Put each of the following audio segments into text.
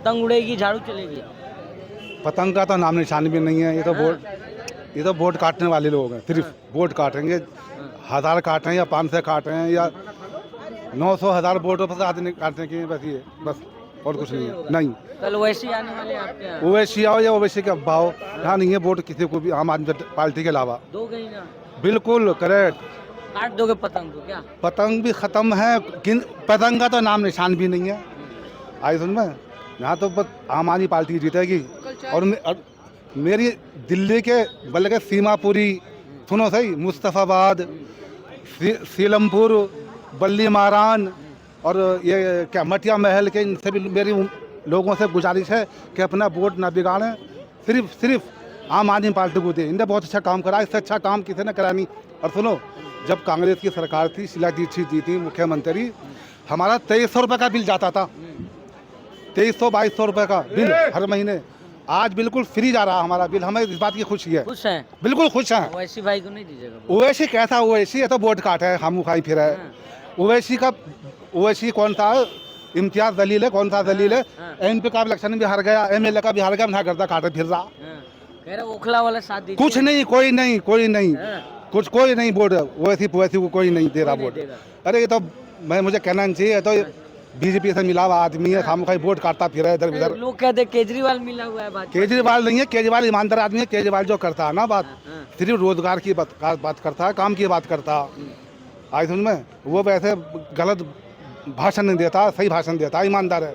पतंग उड़ेगी, झाड़ू चलेगी। पतंग का तो नाम निशान भी नहीं है। ये तो वोट काटने वाले लोग हैं, सिर्फ वोट काटेंगे। 1000 काट रहे हैं या 500 काट रहे हैं या 900 1000 वोटों पर आदमी काटने की बस ये बस और कुछ नहीं है। नहीं कल वैसे आने वाले हैं आपके यहाँ, ओवैसी आओ या ओवैसी के अब्बाओ, यहाँ नहीं है वोट किसी को भी आम आदमी पार्टी के अलावा। दोगे ही ना, बिल्कुल करेक्ट। काट दोगे पतंग को क्या? पतंग भी खत्म है, पतंग का तो नाम निशान भी नहीं है। आई सुन में यहाँ तो बस आम आदमी पार्टी जीतेगी। और मेरी दिल्ली के बल्कि सीमापुरी, सुनो सही, मुस्तफ़ाबाद, सीलमपुर, बल्ली मारान और ये क्या मटिया महल के, इनसे भी मेरी लोगों से गुजारिश है कि अपना वोट ना बिगाड़ें, सिर्फ आम आदमी पार्टी को दें। इनने बहुत अच्छा काम करा, इससे अच्छा काम किसी ने करा नहीं। और सुनो, जब कांग्रेस की सरकार थी, शीला दीक्षित जी थी मुख्यमंत्री, हमारा 2300 रुपये का बिल जाता था, 2300-2200 रुपये का बिल हर महीने। आज बिल्कुल फ्री जा रहा हमारा बिल, हमें इस बात की खुशी है। खुश हैं? बिल्कुल खुश हैं। ओवैसी भाई को नहीं दीजिएगा। ओवैसी कैसा ओवैसी है, तो वोट काट है, हम खाई फिर है। ओवैसी कौन सा इम्तियाज दलील है, कौन सा दलील है? MP का इलेक्शन भी हार गया, MLA का भी हार गया, ना करता काटे फिर रहा। कह रहे ओखला वाला साथ दीजिए। कुछ नहीं, कोई नहीं कोई नहीं वोट ओवैसी को कोई नहीं दे रहा वोट। अरे ये तो मुझे कहना नहीं चाहिए, तो बीजेपी से मिला हुआ आदमी है, हम कहीं वोट काटता फिर इधर उधर। लोग कहते केजरीवाल मिला हुआ है। केजरीवाल नहीं है, केजरीवाल ईमानदार आदमी है। केजरीवाल जो करता है ना बात, सिर्फ रोजगार की बात करता है, काम की बात करता है। आज सुन में वो वैसे गलत भाषण नहीं देता, सही भाषण देता, ईमानदार है।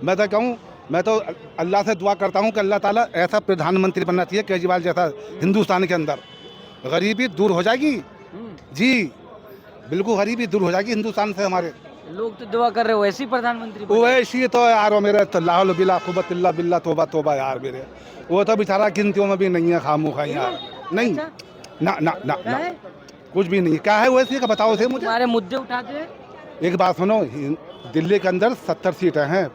मैं तो कहूँ, मैं तो अल्लाह से दुआ करता हूँ कि अल्लाह ताला ऐसा प्रधानमंत्री बनना चाहिए केजरीवाल जैसा हिंदुस्तान के अंदर। गरीबी दूर हो जाएगी जी, बिल्कुल गरीबी दूर हो जाएगी हिंदुस्तान से हमारे। लोग तो दुआ कर रहे हो वैसी प्रधानमंत्री वैसी तो यार वो मेरे लाहौल बिला कुबतिल्ला बिल्ला तोबा यार मेरे, वो तो बेचारा गिनतियों में भी नहीं है, खामोखा यार नहीं। ना ना ना ना कुछ भी नहीं। क्या है वैसे का बताओ से मुझे। हमारे मुद्दे उठाते। एक बात सुनो, दिल्ली के अंदर 70 सीटें हैं।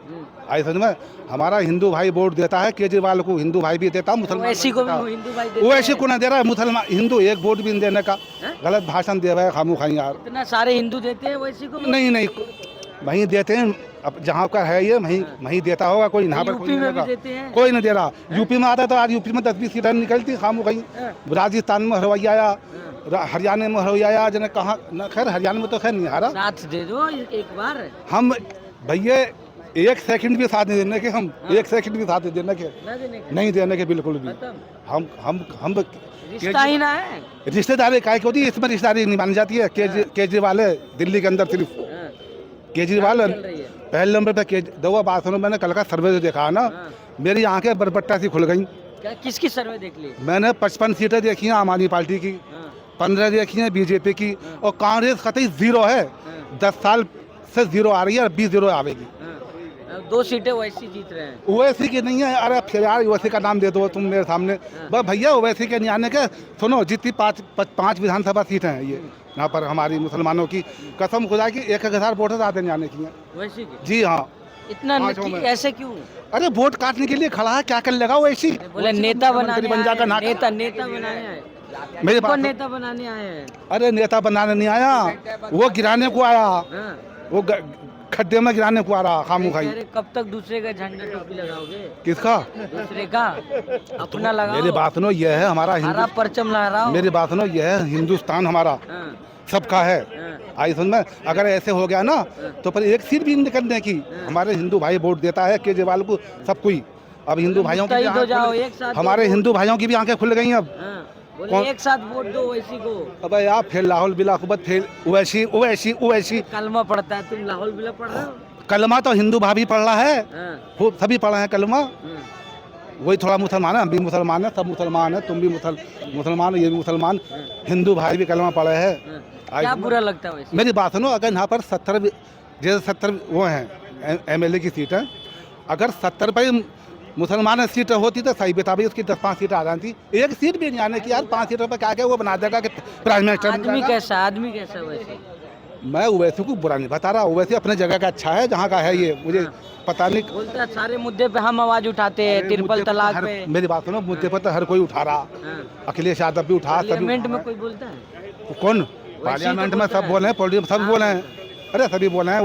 आई समझ में, हमारा हिंदू भाई वोट देता है केजरीवाल को, हिंदू भाई भी देता, मुसलमान वैसी को भी हिंदू भाई देते वो ऐसी को ना दे रहा है, मुसलमान हिंदू एक वोट भी नहीं देने का, गलत भाषण दे रहा है खामोखा यार। इतना सारे हिंदू देते हैं वैसी को? नहीं वहीं देते हैं, अब जहाँ का है ये वहीं देता होगा, कोई यहाँ पर यूपी में भी देते हैं? कोई नहीं दे रहा। यूपी में आता तो आज यूपी में 10-20 सीटें निकलती खामोखा। राजस्थान में हरवैया आया, हरियाणा में हरवैया आया, जने कहाँ न, खैर हरियाणा में तो खैर नहीं आ रहा। साथ दे दो एक बार। हम भैया 1 सेकंड भी साथ नहीं देने के, हम 1 सेकंड भी साथ देने के नहीं देने के बिल्कुल भी। हम रिश्ता ही ना है, रिश्तेदारी काय की होती है, इसमें रिश्तेदारी नहीं मानी जाती है। केजरीवाल है दिल्ली के अंदर, सिर्फ केजरीवाल पहले नंबर पे। दो बात सुनो, मैंने कल का सर्वे जो देखा है ना, मेरी आंखें बरबट्टा सी खुल गई। क्या किसकी सर्वे देख ली? मैंने 55 सीटें देखी हैं आम आदमी पार्टी की, 15 देखी हैं बीजेपी की, और कांग्रेस कतई 0 है। 10 साल से 0 आ रही है, 20 आवेगी। 2 सीटें वैसी जीत रहे हैं। ओवैसी की नहीं है। अरे फिर यार ओवैसी का नाम दे दो तुम मेरे सामने। बस भैया ओवैसी के नहीं आने के। सुनो, जितनी 5 विधानसभा सीटें हैं ये यहाँ पर हमारी मुसलमानों की, कसम खुदा की 1000 वोटर आते नहीं आने की हैं वैसी की। जी हाँ। इतना ऐसे क्यों? अरे वोट काटने के लिए खड़ा है, क्या कर लेगा वो ऐसी? बोले नेता बनाने बन जाकर नेता बनाने आए। मेरे पास नेता बनाने आए हैं। अरे नेता बनाने नहीं आया, वो गिराने को आया। वो खड्डे में गिराने को आ रहा खामोखाई। कब तक दूसरे का झंडा टोपी लगाओगे? किसका? दूसरे का, अपना लगाओ। मेरी बात सुनो, ये है हमारा हरा परचम लहराओ। मेरी बात सुनो, ये है हिंदुस्तान हमारा सबका है। आई सुन में, अगर ऐसे हो गया ना तो पर एक सीट भी निकलने की। हमारे हिंदू भाई वोट देता है केजरीवाल को, सब कोई। अब हिंदू भाइयों की हमारे हिंदू भाइयों की भी आंखें खुल गई अब। एक साथ वोट दो वैसी को। अब यार फिर लाहौल बिला कुबत, फिर ओवैसी कलमा पढ़ता है, तुम लाहौल बिला पढ़ रहे हो? कलमा तो हिंदू भाभी पढ़ रहा है, खूब सभी पढ़ा है कलमा। वही थोड़ा मुसलमान है, हम भी मुसलमान है, सब मुसलमान है, तुम भी मुसलमान, ये भी मुसलमान, हिंदू भाई भी कलमा पढ़े है। क्या बुरा लगता है वैसे? मेरी बात सुनो, अगर यहाँ पर 70 वो हैं MLA की सीट है, अगर 70 पे मुसलमान सीट होती तो सही बता भाई, उसकी 10-5 सीटें आ जाती। एक सीट भी नहीं आने की यार, 5 सीटों पर क्या क्या वो बना देगा कि प्राइम मिनिस्टर। आदमी कैसा वैसे? मैं ओवैसी को बुरा नहीं बता रहा, ओवैसी अपने जगह का अच्छा है जहाँ का है। ये मुझे पता नहीं, बोलता सारे मुद्दे पे हम आवाज उठाते हैं, ट्रिपल तलाक पे। मेरी बात सुनो, मुद्दे पर तो हर कोई उठा रहा। अखिलेश यादव भी उठा, पार्लियामेंट में कोई बोलता है? कौन पार्लियामेंट में? सब बोले हैं, सब बोले हैं। अरे सभी बोले हैं।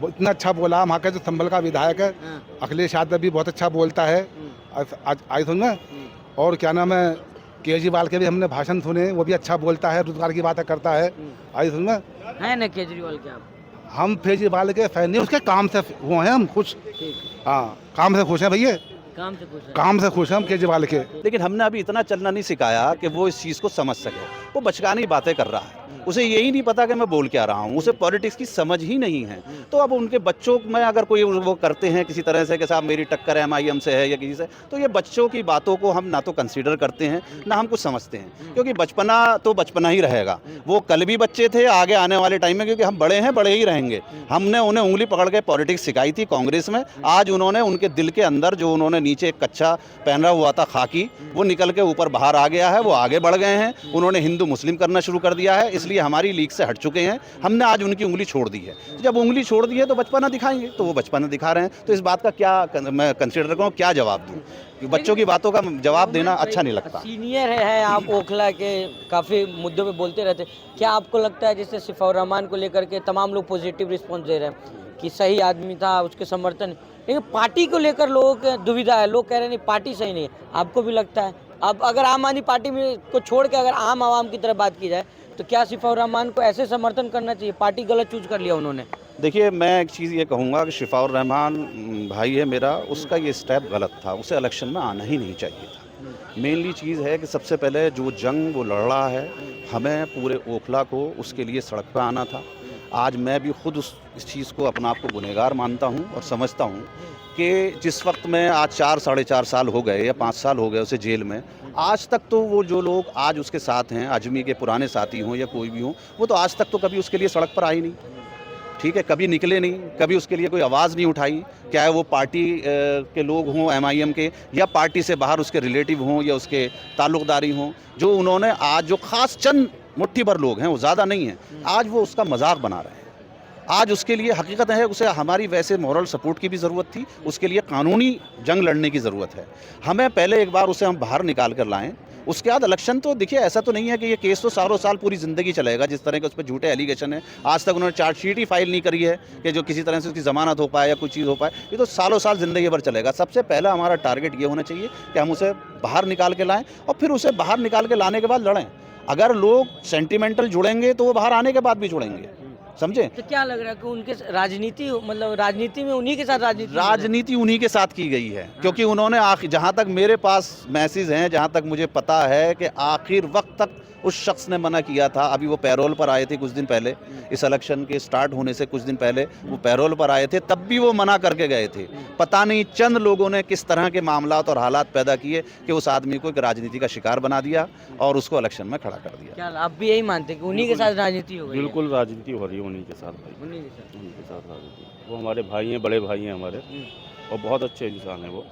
वो इतना अच्छा बोला। वहाँ का जो संभल का विधायक है हाँ। अखिलेश यादव भी बहुत अच्छा बोलता है। आज आई सुन में, और क्या नाम है, केजरीवाल के भी हमने भाषण सुने, वो भी अच्छा बोलता है, रोजगार की बातें करता है। आई सुन में, है ना केजरीवाल के आप? हम केजरीवाल के फैन नहीं, उसके काम से वो हैं हम खुश। ठीक, हाँ, काम से खुश हैं भैया, काम से खुश है। काम से खुश हैं हम केजरीवाल के। लेकिन हमने अभी इतना चलना नहीं सिखाया कि वो इस चीज़ को समझ सके। वो बचकानी बातें कर रहा है, उसे यही नहीं पता कि मैं बोल क्या रहा हूँ, उसे पॉलिटिक्स की समझ ही नहीं है। तो अब उनके बच्चों में अगर कोई वो करते हैं किसी तरह से कि साहब मेरी टक्कर MIM से है या किसी से, तो ये बच्चों की बातों को हम ना तो कंसीडर करते हैं ना हम कुछ समझते हैं, क्योंकि बचपना तो बचपना ही रहेगा। वो कल भी बच्चे थे, आगे आने वाले टाइम में क्योंकि हम बड़े हैं, बड़े ही रहेंगे। हमने उन्हें उंगली पकड़ के पॉलिटिक्स सिखाई थी कांग्रेस में। आज उन्होंने उनके दिल के अंदर जो उन्होंने नीचे एक कच्चा पहना हुआ था खाकी, वो निकल के ऊपर बाहर आ गया है, वो आगे बढ़ गए हैं। उन्होंने हिंदू मुस्लिम करना शुरू कर दिया है, इसलिए हमारी लीग से हट चुके हैं। हमने आज उनकी उंगली छोड़ दी है। जब उंगली छोड़ दी है तो बचपना दिखाएंगे, तो वो बचपना दिखा रहे हैं। तो इस बात का क्या मैं कंसीडर करूँ, क्या जवाब दूँ? बच्चों की बातों का जवाब देना अच्छा नहीं लगता। सीनियर है आप ओखला के, काफ़ी मुद्दों पे बोलते रहते, क्या आपको लगता है जैसे सिफाउर रहमान को लेकर के तमाम लोग पॉजिटिव रिस्पॉन्स दे रहे हैं कि सही आदमी था, उसके समर्थन, लेकिन पार्टी को लेकर लोगों के दुविधा है, लोग कह रहे हैं नहीं पार्टी सही नहीं है, आपको भी लगता है? अब अगर आम आदमी पार्टी में को छोड़ के अगर आम आवाम की तरफ बात की जाए तो क्या सिफाउर रहमान को ऐसे समर्थन करना चाहिए? पार्टी गलत चूज कर लिया उन्होंने। देखिए, मैं एक चीज़ ये कहूँगा कि शिफाउर रहमान भाई है मेरा, उसका ये स्टेप गलत था, उसे इलेक्शन में आना ही नहीं चाहिए था। मेनली चीज़ है कि सबसे पहले जो जंग वो लड़ रहा है, हमें पूरे ओखला को उसके लिए सड़क पर आना था। आज मैं भी खुद इस चीज़ को अपना आप को गुनहगार मानता हूँ और समझता हूँ कि जिस वक्त में आज 4 साढ़े 4 साल हो गए या 5 साल हो गए उसे जेल में, आज तक तो वो जो लोग आज उसके साथ हैं, आजमी के पुराने साथी हों या कोई भी हों, वो तो आज तक तो कभी उसके लिए सड़क पर आई नहीं, ठीक है, कभी निकले नहीं, कभी उसके लिए कोई आवाज़ नहीं उठाई, चाहे वो पार्टी के लोग हों MIM के, या पार्टी से बाहर उसके रिलेटिव हों या उसके ताल्लुकदारी हों। जो उन्होंने आज जो ख़ास चंद मुट्ठी भर लोग हैं, वो ज़्यादा नहीं हैं, आज वो उसका मजाक बना रहे हैं। आज उसके लिए हकीकत है उसे हमारी वैसे मॉरल सपोर्ट की भी ज़रूरत थी, उसके लिए कानूनी जंग लड़ने की ज़रूरत है। हमें पहले एक बार उसे हम बाहर निकाल कर लाएं, उसके बाद इलेक्शन। तो देखिए, ऐसा तो नहीं है कि ये केस तो सालों साल पूरी ज़िंदगी चलेगा। जिस तरह के उस पर झूठे एलिगेशन है, आज तक उन्होंने चार्जशीट ही फाइल नहीं करी है कि जो किसी तरह से उसकी ज़मानत हो पाए या कोई चीज़ हो पाए, ये तो सालों साल ज़िंदगी भर चलेगा। सबसे पहला हमारा टारगेट ये होना चाहिए कि हम उसे बाहर निकाल के लाएँ और फिर उसे बाहर निकाल के लाने के बाद लड़ें। अगर लोग सेंटिमेंटल जुड़ेंगे तो वो बाहर आने के बाद भी जुड़ेंगे, समझे? तो क्या लग रहा है कि उनके राजनीति, मतलब राजनीति में उन्हीं के साथ राजनीति उन्हीं के साथ की गई है, क्योंकि उन्होंने जहाँ तक मेरे पास मैसेज हैं, जहाँ तक मुझे पता है कि आखिर वक्त तक उस शख्स ने मना किया था। अभी वो पैरोल पर आए थे कुछ दिन पहले, इस इलेक्शन के स्टार्ट होने से कुछ दिन पहले वो पैरोल पर आए थे, तब भी वो मना करके गए थे। पता नहीं चंद लोगों ने किस तरह के मामलात और हालात पैदा किए कि उस आदमी को एक राजनीति का शिकार बना दिया और उसको इलेक्शन में खड़ा कर दिया। क्या आप भी यही मानते हैं कि उन्हीं के साथ राजनीति हो गई है? बिल्कुल राजनीति हो रही है उन्हीं के साथ भाई, उन्हीं के साथ। उन्हीं के साथ राजनीति। वो हमारे भाई हैं, बड़े भाई हैं हमारे, और बहुत अच्छे इंसान हैं वो।